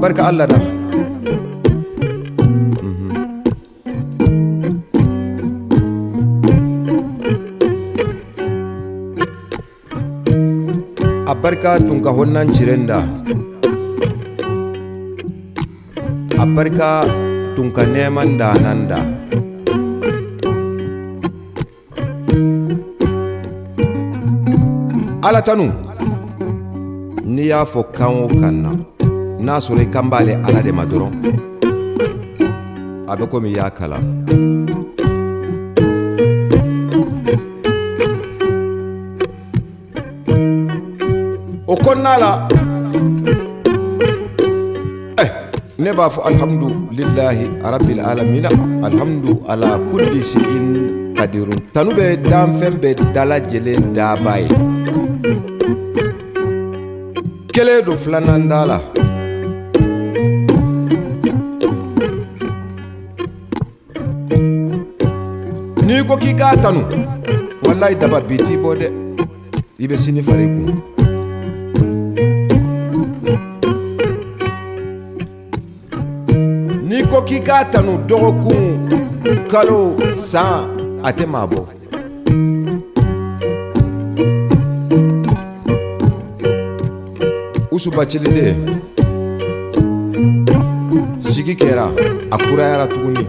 barka Allah da a barka tun ka honnan cirenda a barka tun ka neman da nan da ala tanu ni y'a fɔ kan o kan na n'a sɔrɔ i kan b'ale ala de ma dɔrɔn a bɛ komi i y'a kalan o kɔnɔna la ne b'a fɔ alhamdulilahi arabil alamina alhamdu ala kulli shay'in qadirun tanu bɛ danfɛn bɛɛ dalajɛlen daba ye kelen do filanan da la n'i ko k'i k'a tanu wallahi daba bi t'i bɔ dɛ i bɛ sini fara i kun n'i ko k'i k'a tanu dɔgɔkun kalo san a tɛ maa bɔ usubacilide sigi kɛra a kurayara tuguni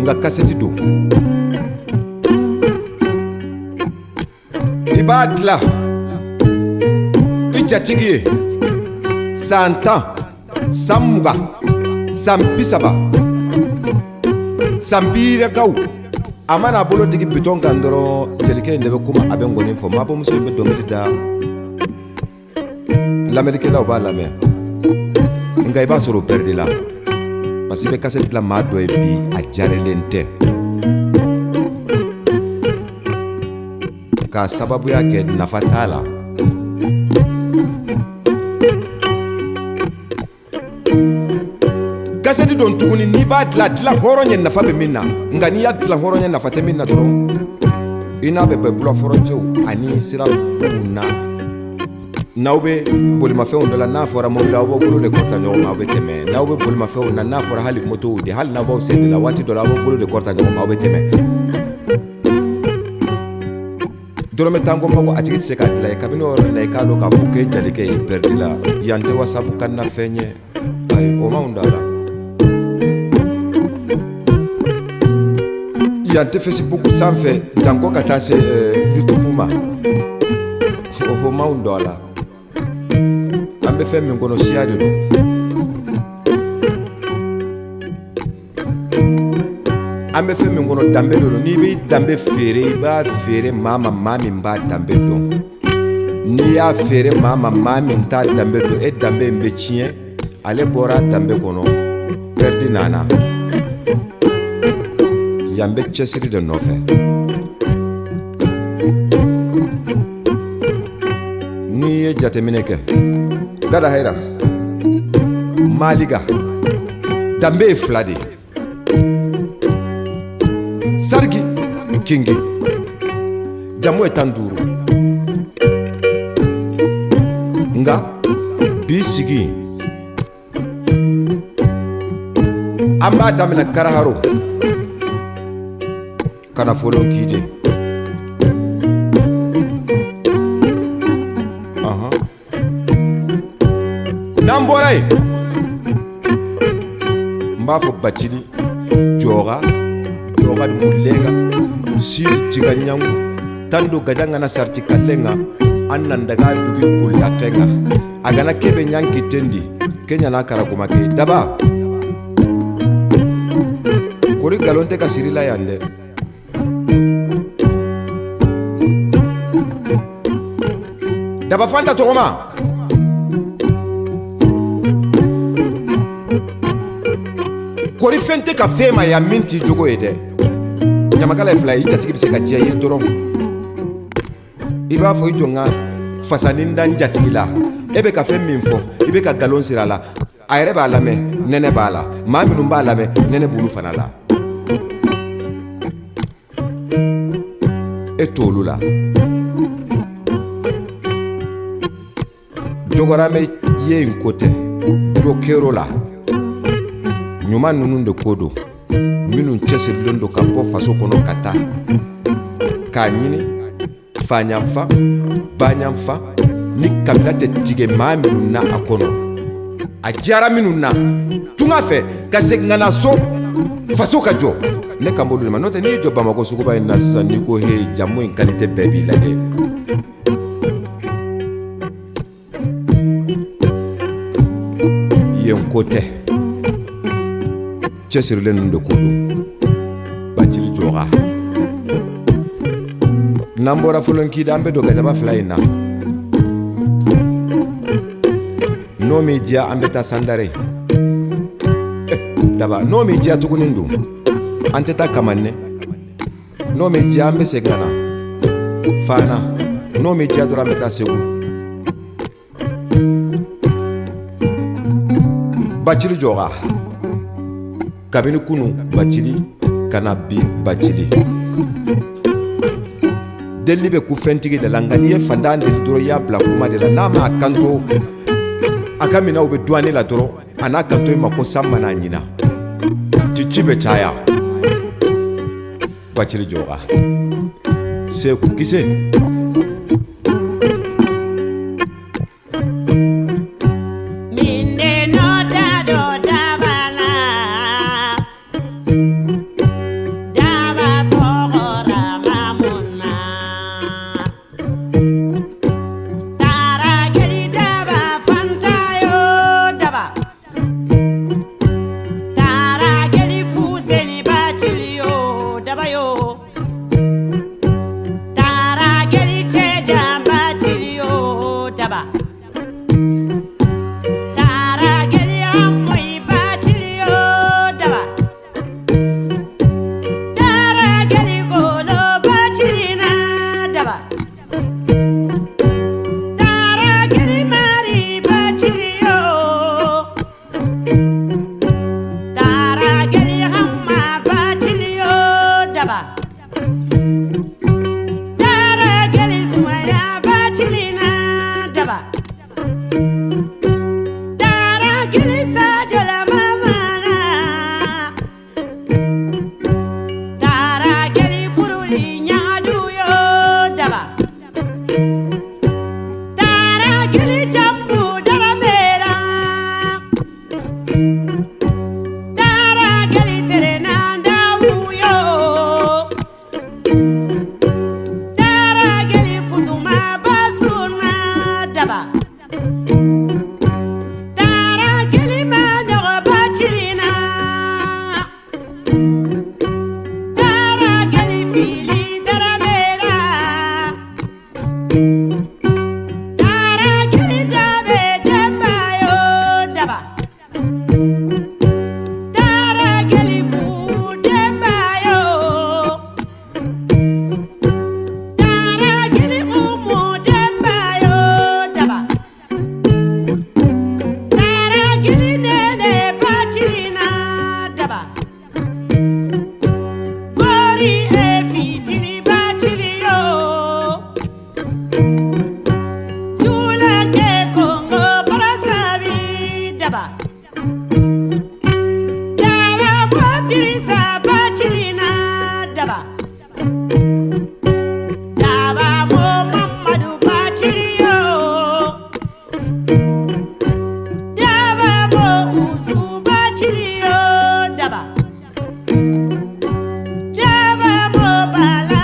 nka kasɛti don i b'a dila i jatigi ye san 10 san 20 san 30 san 70 a mana bolo digi bitɔn kan dɔrɔn jelikɛ in de bɛ kuma a bɛ ngɔni fɔ mabɔmuso in bɛ dɔnkili da lamɛnnikɛlaw b'a lamɛn nka i b'a sɔrɔ o pɛridi la parce que i bɛ kasɛti dilan maa dɔ ye bi a jarelen tɛ k'a sababuya kɛ nafa t'a la kasɛti don tuguni n'i b'a dilan hɔrɔn ye nafa bɛ min na nka n'i y'a dilan hɔrɔn ye nafa tɛ min na dɔrɔn i n'a bɛ bɛn bulafɔrɔncɛw ani siraw na n'aw bɛ bolimafɛnw dɔ la n'a fɔra mobili aw b'aw bolo de kɔrɔta ɲɔgɔn ma aw bɛ tɛmɛ n'aw bɛ bolimafɛnw na n'a fɔra hali motow de hali n'aw b'aw sen de la waati dɔ la aw b'aw bolo de kɔrɔta ɲɔgɔn ma aw bɛ tɛmɛ dɔrɔmɛ tan ko mago a tigi tɛ se k'a dilan ye kabini o yɔrɔ in na i k'a dɔn k'a fɔ k'e jalikɛ ye pɛridi la yan tɛ wasabu kan na fɛn ye ayi o m'anw da la yan tɛ Facebook sanfɛ janko ka taa se YouTube ma o m'anw da la an bɛ fɛn min kɔnɔ siya de don an bɛ fɛn min kɔnɔ danbe de don n'i bɛ danbe feere i b'a feere maa ma maa min b'a danbe dɔn n'i y'a feere maa ma maa min t'a danbe dɔn e danbe in bɛ tiɲɛ ale bɔra danbe kɔnɔ pɛridi nana yan bɛ cɛsiri de nɔfɛ n'i ye jateminɛ kɛ gada hɛrɛ maliga danbe ye fila de ye sarigi kingi jamu ye 15 nga bi sigi an b'a daminɛ karaharo kana folon kide n'an bɔra yen n b'a fɔ bacili jɔga di mulenga siri tiga nyangu tando gajanga na sarti kalenga annan daga dugi kulla kenga agana kebe nyanki tendi kenya na karaguma ke daba kori galonte ka sirila yande daba fanta togoma kori fente ka fema ya minti jogo ede ɲamakala ye fila ye i jatigi bɛ se ka diya i ye dɔrɔn i b'a fɔ i jɔ n ka fasani da n jatigi la e bɛ ka fɛn min fɔ i bɛ ka galon siri a la a yɛrɛ b'a lamɛn nɛnɛ b'a la maa minnu b'a lamɛn nɛnɛ b'olu fana la e t'olu la jogoramɛ ye in ko tɛ do kɛro la ɲuman ninnu de ko don minnu cɛsirilen don ka bɔ faso kɔnɔ ka taa k'a ɲini faɲanfa baɲanfa ni kabila tɛ tigɛ maa minnu na a kɔnɔ a diyara minnu na tunga fɛ ka segin ka na so faso ka jɔ ne kan b'olu de ma n'o tɛ n'i y'i jɔ Bamakɔ suguba in na sisan n'i ko he jamu in qualité bɛɛ b'i lajɛ yen ko tɛ cɛsirilen ninnu de ko don Bacili Jɔga n'an bɔra Folonkida an bɛ don Gajaba fila in na n'o m'i diya an bɛ taa Sandare daba n'o m'i diya tuguni don an tɛ taa Kamanɛ n'o m'i diya an bɛ segin ka na Fana n'o m'i diya dɔrɔn an bɛ taa Segu Bacili Jɔga kabini kunu Bacili kana bi Bacili deli bɛ ku fɛntigi de la nka n'i ye fantan deli dɔrɔn i y'a bila kuma de la n'a ma kanto a ka minɛnw bɛ douane la dɔrɔn a n'a kanto i ma ko san mana ɲina ci bɛ caya Bacili Jɔga Seku Kise Bala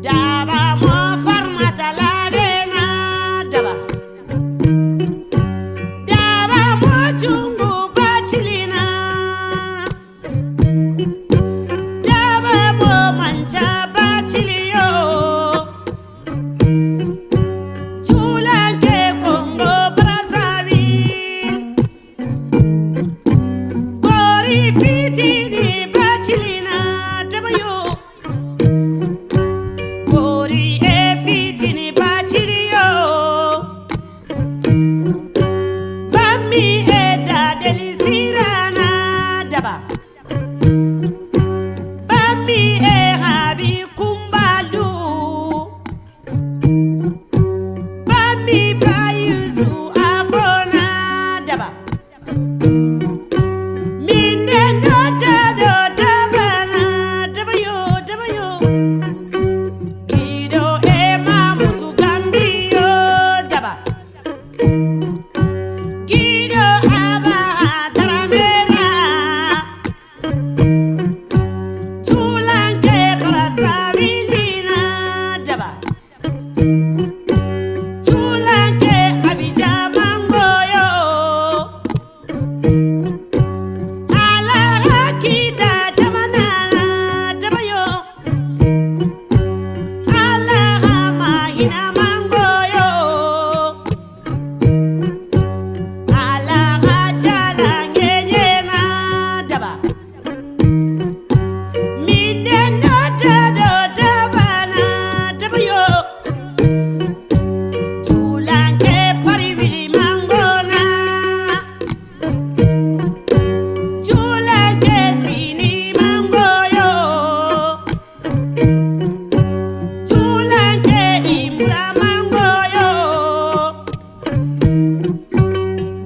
daba mo farmata ladena daba daba mo chungu bachilina daba mo mancha bachilio chula ke Congo Brazzaville gori fitini bachilina daba yo gori e fitini bachilio bami e da delisirana daba bami e habi kumbalu bami bayuzu afrona daba mine no dado daba na daba yo Guido e Mamutu Gambio daba Guido aba taramera Tulanke Brazzavillina daba Tulanke Abidjan Mangoyo Ala Hakida Jamanana daba yo Alahama hina mangoyo Alaha jala ngenyena daba Mine no dado daba na daba yo Tulanke parivili mangona Tulanke sini mangoyo Tulanke imra mangoyo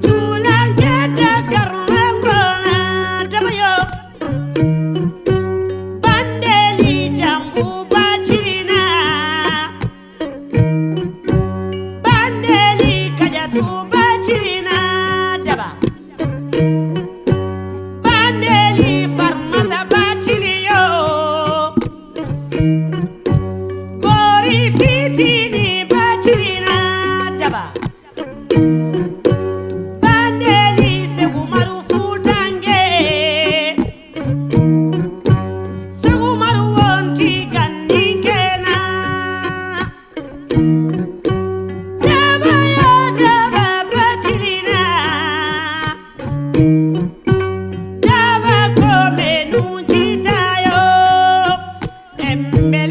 Tulanke dakar mangona daba yo Bandeli jambu bachilina Bandeli kajatu bachilina daba Bandeli farmata bachilio gori fitini bachilina daba Bandeli segumaru futange segumaru wonti gandikena daba yo daba bachilina daba kome nunjitayo embele